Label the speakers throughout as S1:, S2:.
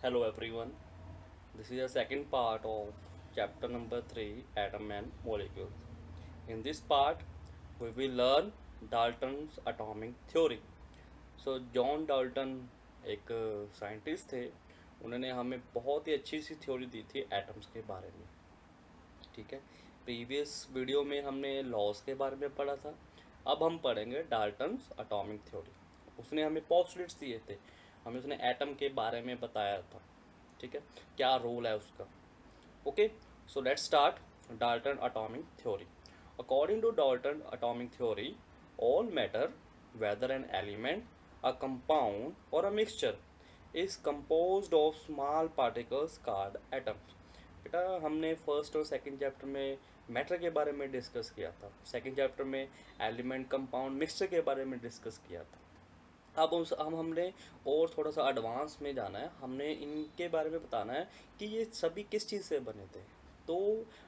S1: Hello everyone. This is the second part of chapter number 3 Atom and Molecules. In this part, we will learn Dalton's atomic theory. John Dalton एक scientist थे. उन्होंने हमें बहुत ही अच्छी सी theory दी थी atoms के बारे में. ठीक है. प्रीवियस वीडियो में हमने लॉस के बारे में पढ़ा था. अब हम पढ़ेंगे डाल्टन्स एटॉमिक थ्योरी. उसने हमें पोस्टुलेट्स दिए थे. हमें उसने एटम के बारे में बताया था. ठीक है. क्या रोल है उसका. Okay. So let's start Dalton atomic theory. According to Dalton atomic theory, all matter, whether an element, a compound, or a mixture, is composed of small particles called atoms. बेटा हमने फर्स्ट और second chapter में matter के बारे में discuss किया था. Second chapter में एलिमेंट, कंपाउंड, मिक्सचर के बारे में डिस्कस किया था. अब उस हमने और थोड़ा सा एडवांस में जाना है. हमने इनके बारे में बताना है कि ये सभी किस चीज़ से बने थे. तो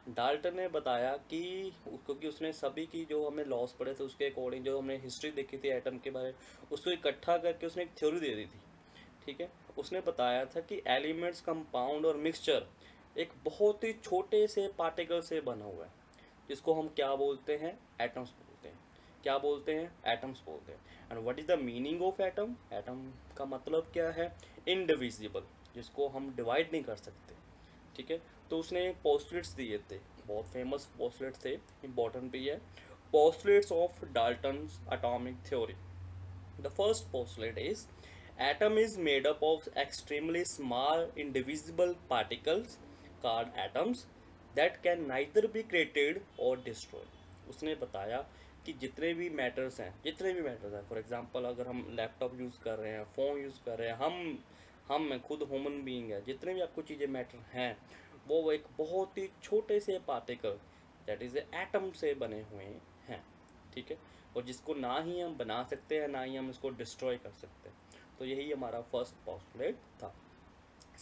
S1: डाल्टन ने बताया कि क्योंकि उसने सभी की जो हमें लॉस पढ़े थे उसके अकॉर्डिंग जो हमने हिस्ट्री देखी थी एटम के बारे में उसको इकट्ठा करके उसने एक थ्योरी दे दी थी. ठीक है. उसने बताया था कि एलिमेंट्स, कंपाउंड और मिक्सचर एक बहुत ही छोटे से पार्टिकल से बना हुआ है जिसको हम क्या बोलते हैं, एटम्स बोलते हैं. क्या बोलते हैं, एटम्स बोलते हैं. And what is the meaning of atom. Atom का मतलब क्या है, इनडिविजिबल, जिसको हम डिवाइड नहीं कर सकते. ठीक है. तो उसने पोस्टुलेट्स दिए थे, बहुत फेमस पोस्टुलेट्स थे, इंपॉर्टेंट भी है. Postulates of Dalton's atomic theory. The first postulate is atom is made up of extremely small indivisible particles called atoms that can neither be created और डिस्ट्रॉय. उसने बताया कि जितने भी मैटर्स हैं, फॉर एग्जांपल अगर हम लैपटॉप यूज़ कर रहे हैं, फ़ोन यूज़ कर रहे हैं, हम खुद ह्यूमन बीइंग है, जितने भी आपको चीज़ें मैटर हैं वो एक बहुत ही छोटे से पार्टिकल दैट इज़ एटम से बने हुए हैं. ठीक है. और जिसको ना ही हम बना सकते हैं ना ही हम इसको डिस्ट्रॉय कर सकते हैं. तो यही हमारा फर्स्ट पोस्टुलेट था.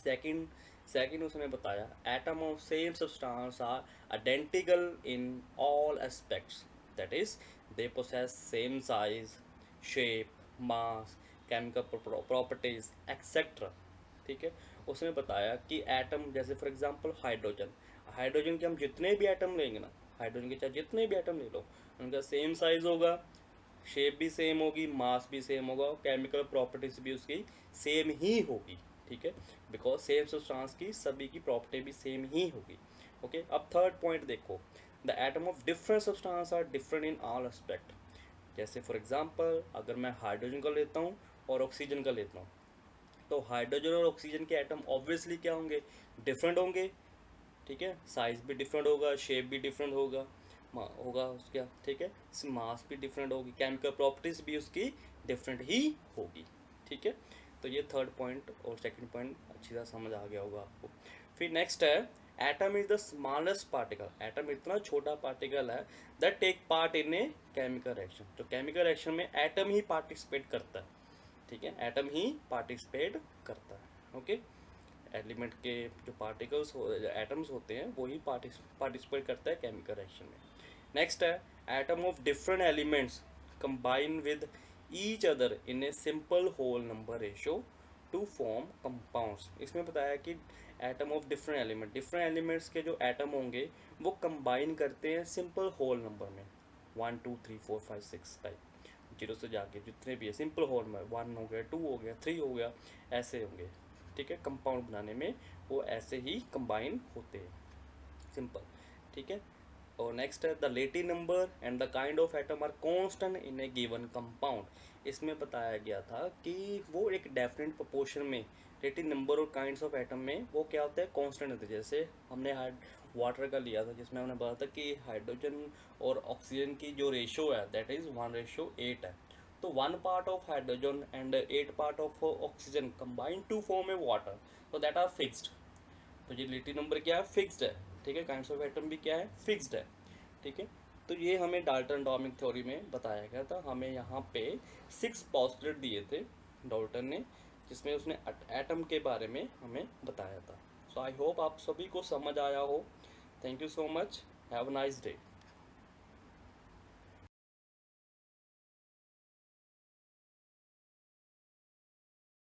S1: सेकंड सेकंड उसने बताया atom of same substance are identical in all aspects. That is they possess same size, shape, mass, chemical properties etcetera. ठीक है. उसने बताया कि एटम जैसे फॉर एग्जांपल हाइड्रोजन. हाइड्रोजन के हम जितने भी एटम लेंगे ना, हाइड्रोजन के चाहे जितने भी एटम ले लो, उनका सेम साइज होगा, शेप भी सेम होगी, मास भी सेम होगा, और केमिकल प्रॉपर्टीज भी उसकी सेम ही होगी. ठीक है. बिकॉज सेम सब्सटेंस की सभी की प्रॉपर्टी भी सेम ही होगी. ओके. अब थर्ड पॉइंट देखो, the atom of different substance are different in all aspect. जैसे फॉर एग्जांपल अगर मैं हाइड्रोजन का लेता हूँ और ऑक्सीजन का लेता हूँ, तो हाइड्रोजन और ऑक्सीजन के एटम ऑब्वियसली क्या होंगे, डिफरेंट होंगे. ठीक है. साइज भी डिफरेंट होगा, शेप भी डिफरेंट होगा उसका. ठीक है. मास भी डिफरेंट होगी, केमिकल प्रॉपर्टीज भी उसकी डिफरेंट ही होगी. ठीक है. तो ये थर्ड पॉइंट और सेकंड पॉइंट अच्छी तरह समझ आ गया होगा आपको. फिर नेक्स्ट है atom is the smallest particle. Atom इतना छोटा पार्टिकल है that take part in a chemical reaction. तो केमिकल रिएक्शन में एटम ही पार्टिसिपेट करता है. ठीक है. एटम ही पार्टिसिपेट करता है. ओके. एलिमेंट के जो पार्टिकल्स एटम्स होते हैं वो ही पार्टिसिपेट करता है केमिकल रिएक्शन में. नेक्स्ट है atom of different elements combine with each other in a simple whole number ratio to form compounds. इसमें बताया कि एटम ऑफ डिफरेंट एलिमेंट्स के जो एटम होंगे वो कंबाइन करते हैं सिंपल होल नंबर में, 1 2 3 4 5 6 टाइप, जीरो से जाके जितने भी है सिंपल होल में, 1 हो गया, 2 हो गया, 3 हो गया, ऐसे होंगे. ठीक है. कंपाउंड बनाने में वो ऐसे ही कंबाइन होते हैं, सिंपल. ठीक है. और नेक्स्ट है the relative number and the kind of atom are constant in a given compound. इसमें बताया गया था कि वो एक डेफिनेट प्रोपोर्शन में लेटी नंबर और काइंड्स ऑफ एटम में वो क्या होता है, कांस्टेंट होते हैं. जैसे हमने वाटर का लिया था जिसमें हमने बताया था कि हाइड्रोजन और ऑक्सीजन की जो रेशो है दैट इज़ 1:8 है. तो 1 part of hydrogen and 8 part of oxygen combine to form a water, तो दैट आर फिक्स्ड. तो ये लिटी नंबर क्या है, फिक्स्ड है. ठीक है. काइंड्स ऑफ एटम भी क्या है, फिक्स्ड है. ठीक है. तो ये हमें डाल्टन एटॉमिक थ्योरी में बताया गया था. हमें यहाँ पे 6 पोस्टुलेट दिए थे डाल्टन ने, जिसमें उसने एटम के बारे में हमें बताया था. सो आई होप आप सभी को समझ आया हो. Thank you so much. Have a nice day.